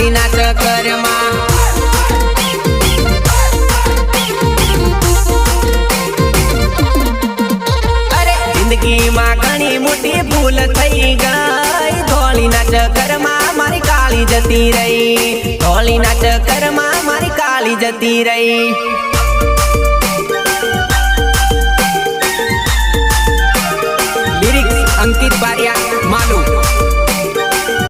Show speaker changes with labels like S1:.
S1: કાળીના ચક્કરમાં જિંદગીમાં ઘણી મોટી ભૂલ થઈ ગઈ ધોળીના ચક્કરમાં મારી કાળી જતી રહી ધોળીના ચક્કરમાં મારી કાળી જતી રહી લિરિક્સ અંકિત બારિયા